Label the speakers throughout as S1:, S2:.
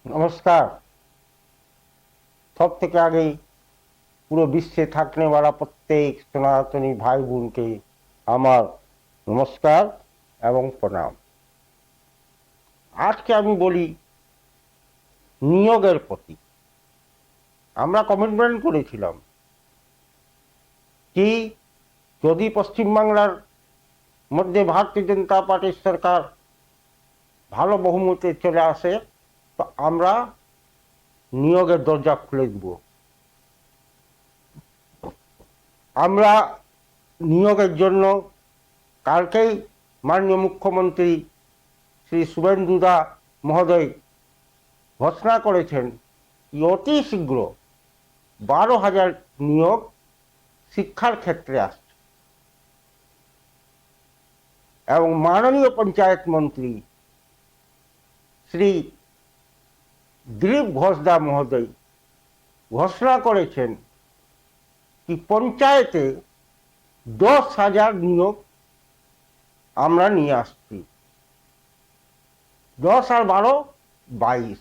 S1: नमस्कार। सब থেকে আগে পুরো বিশ্বে থাকने वाला प्रत्येक सनातनी भाई বোন के আমার নমস্কার এবং প্রণাম। আজকে আমি বলি নিয়োগের প্রতি। আমরা কমিটমেন্ট করেছিলাম কি যদি পশ্চিমবাংলার মধ্যে ভারতীয় জনতা পার্টির সরকার ভালো বহুমতে চলে আসে তো আমরা নিয়োগের দরজা খুলে দেব। আমরা নিয়োগের জন্য কালকেই মাননীয় মুখ্যমন্ত্রী শ্রী শুভেন্দুদা মহোদয় ঘোষণা করেছেন অতি শীঘ্র 12,000 নিয়োগ শিক্ষার ক্ষেত্রে আসছে এবং মাননীয় পঞ্চায়েত মন্ত্রী শ্রী দিলীপ ঘোষদা মহোদয় ঘোষণা করেছেন কি পঞ্চায়েতে 10,000 নিয়োগ আমরা নিয়ে আসছি। 10 আর 12 22।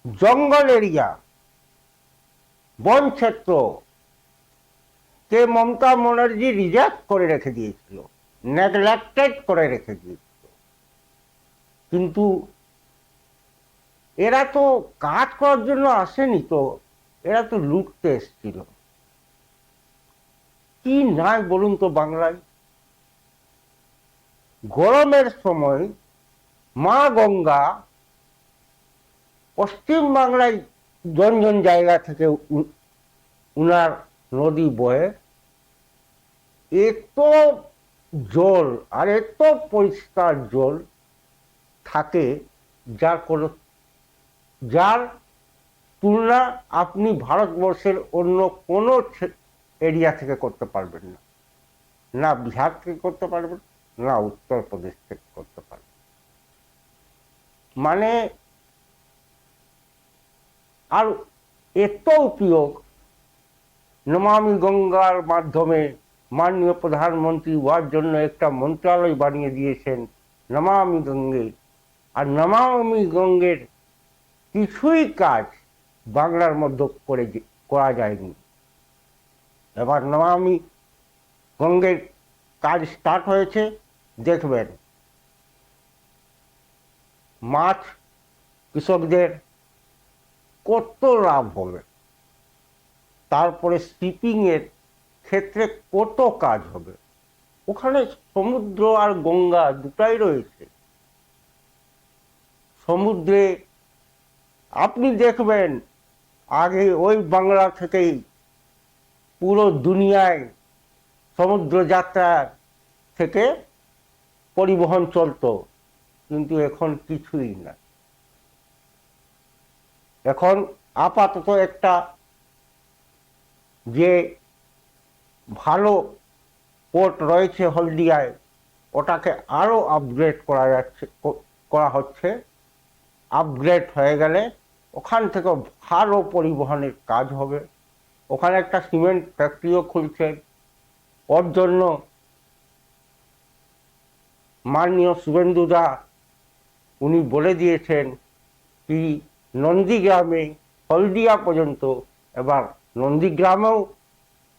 S1: জঙ্গল এরিয়া বন ক্ষেত্র কে মমতা ব্যানার্জি রিজেক্ট করে রেখে দিয়েছিল, নেগলেক্টেড করে রেখে দিয়েছিল। কিন্তু এরা তো কাজ করার জন্য আসেনি, তো এরা তো লুটতে এসেছিল। কি নাই বলুন তো বাংলায়? গরমের সময় মা গঙ্গা পশ্চিম বাংলায় জন জন জায়গা থেকে উনার নদী বয়ে, এত জল আর এত পরিষ্কার জল থাকে যার তুলনা আপনি ভারতবর্ষের অন্য কোনো এরিয়া থেকে করতে পারবেন না। না বিহার থেকে করতে পারবেন, না উত্তরপ্রদেশ থেকে করতে পারবেন। মানে আর এত উপয়োগ নমামি গঙ্গার মাধ্যমে মাননীয় প্রধানমন্ত্রী হওয়ার জন্য একটা মন্ত্রণালয় বানিয়ে দিয়েছেন নমামি গঙ্গে। আর নমামি গঙ্গের কিছুই কাজ বাংলার মধ্যে করা যায়নি। এবার নমামি গঙ্গের কাজ স্টার্ট হয়েছে, দেখবেন মাছ কৃষকদের কত লাভ হবে, তারপরে শিপিং এর ক্ষেত্রে কত কাজ হবে। ওখানে সমুদ্র আর গঙ্গা দুটাই রয়েছে। সমুদ্রে আপনি দেখবেন আগে ওই বাংলা থেকেই পুরো দুনিয়ায় সমুদ্র যাত্রা থেকে পরিবহন চলতো, কিন্তু এখন কিছুই না। এখন আপাতত একটা যে ভালো পোর্ট রয়েছে হলদিয়ায়, ওটাকে আরো আপগ্রেড করা হচ্ছে। আপগ্রেড হয়ে গেলে ওখান থেকে ভালো পরিবহনের কাজ হবে। ওখানে একটা সিমেন্ট ফ্যাক্টরিও খুলছে। ওর জন্য মাননীয় শুভেন্দুদা উনি বলে দিয়েছেন কি নন্দীগ্রামে হলদিয়া পর্যন্ত, এবার নন্দীগ্রামেও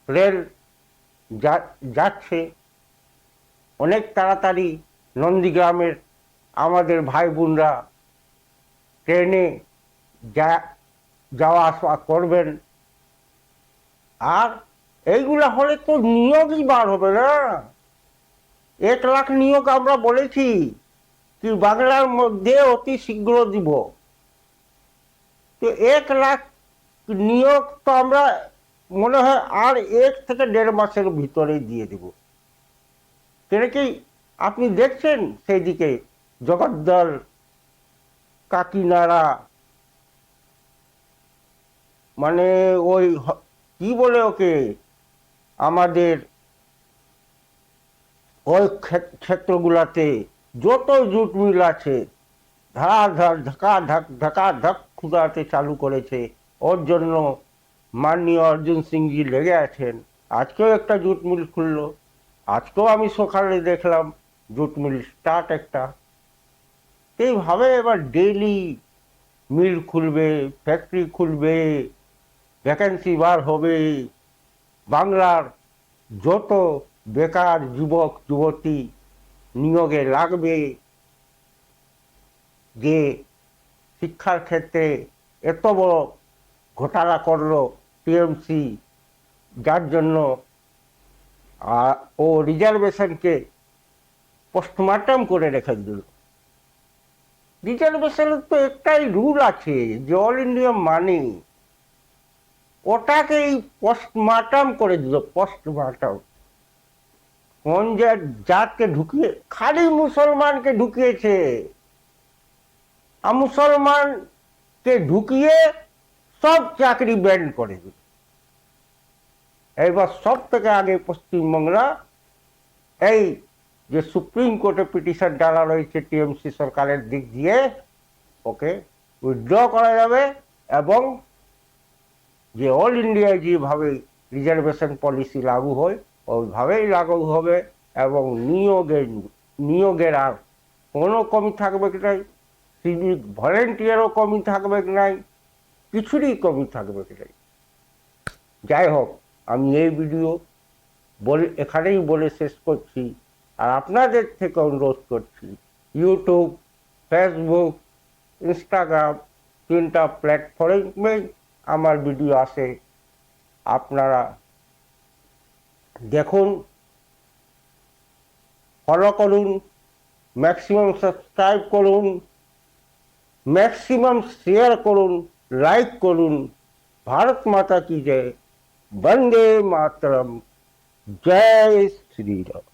S1: রেল যাচ্ছে। অনেক তাড়াতাড়ি নন্দীগ্রামের আমাদের ভাই বোনরা ট্রেনে যাওয়া আসা করবেন। আর এইগুলা হলে তো নিয়োগই বার হবে না। 1 লাখ নিয়োগ আমরা বলেছি কি বাংলার মধ্যে অতি শীঘ্র দিব। তো 1 লাখ নিয়োগ তো আমরা মনে হয় আর 1 থেকে 1.5 মাসের ভিতরেই দিয়ে দেব। কেন কি আপনি দেখছেন সেই দিকে জগদ্দল, কাকিনাড়া, মানে ওই কি বলে ওকে, আমাদের ওই ক্ষেত্রগুলাতে যত জুট মিল আছে ধার ধাক্কা ধক খুদাতে চালু করেছে। ওর জন্য মাননীয় অর্জুন সিংজি লেগে আছেন। আজকেও একটা জুট মিল খুললো, আজকেও আমি সকালে দেখলাম জুট মিল স্টার্ট একটা। এইভাবে এবার ডেইলি মিল খুলবে, ফ্যাক্টরি খুলবে, ভ্যাকেন্সি বার হবে, বাংলার যত বেকার যুবক যুবতী নিয়োগে লাগবে, যে শিক্ষার ক্ষেত্রে এত বড় ঘোটালা করলো টিএমসি, যার জন্য ও রিজার্ভেশনকে পোস্টমর্টম করে রেখে দিল। রিজার্ভেশনের তো একটাই রুল আছে যে অল ইন্ডিয়া মানি, ওটাকেই পোস্টমর্টম করে দিল। পোস্টমর্টম কোন জাতকে ঢুকিয়ে, খালি মুসলমানকে ঢুকিয়েছে, আর মুসলমানকে ঢুকিয়ে সব চাকরি ব্যান্ড করে দিল। এবার সব থেকে আগে পশ্চিমবাংলা এই যে সুপ্রিম কোর্টে পিটিশন ডালা রয়েছে টিএমসি সরকারের দিক দিয়ে, ওকে উইথড্র করা যাবে, এবং যে অল ইন্ডিয়ায় যেভাবে রিজার্ভেশন পলিসি লাগু হয় ওইভাবেই লাগু হবে, এবং নিয়োগের আর কোনো কমি থাকবে কি নাই, সিভিক ভলেন্টিয়ারও কমি থাকবে কি নাই, কিছুরই কমি থাকবে কি নাই। যাই হোক, আমি এই ভিডিও এখানেই বলে শেষ করছি, আর আপনাদের থেকে অনুরোধ করছি, ইউটিউব, ফেসবুক, ইনস্টাগ্রাম, 3টা প্ল্যাটফর্মে আমার ভিডিও আসে, আপনারা দেখুন, ফলো করুন, ম্যাক্সিমাম সাবস্ক্রাইব করুন, ম্যাক্সিমাম শেয়ার করুন, লাইক করুন। ভারত মাতা কি জয়, বন্দে মাতরম, জয় শ্রীরাম।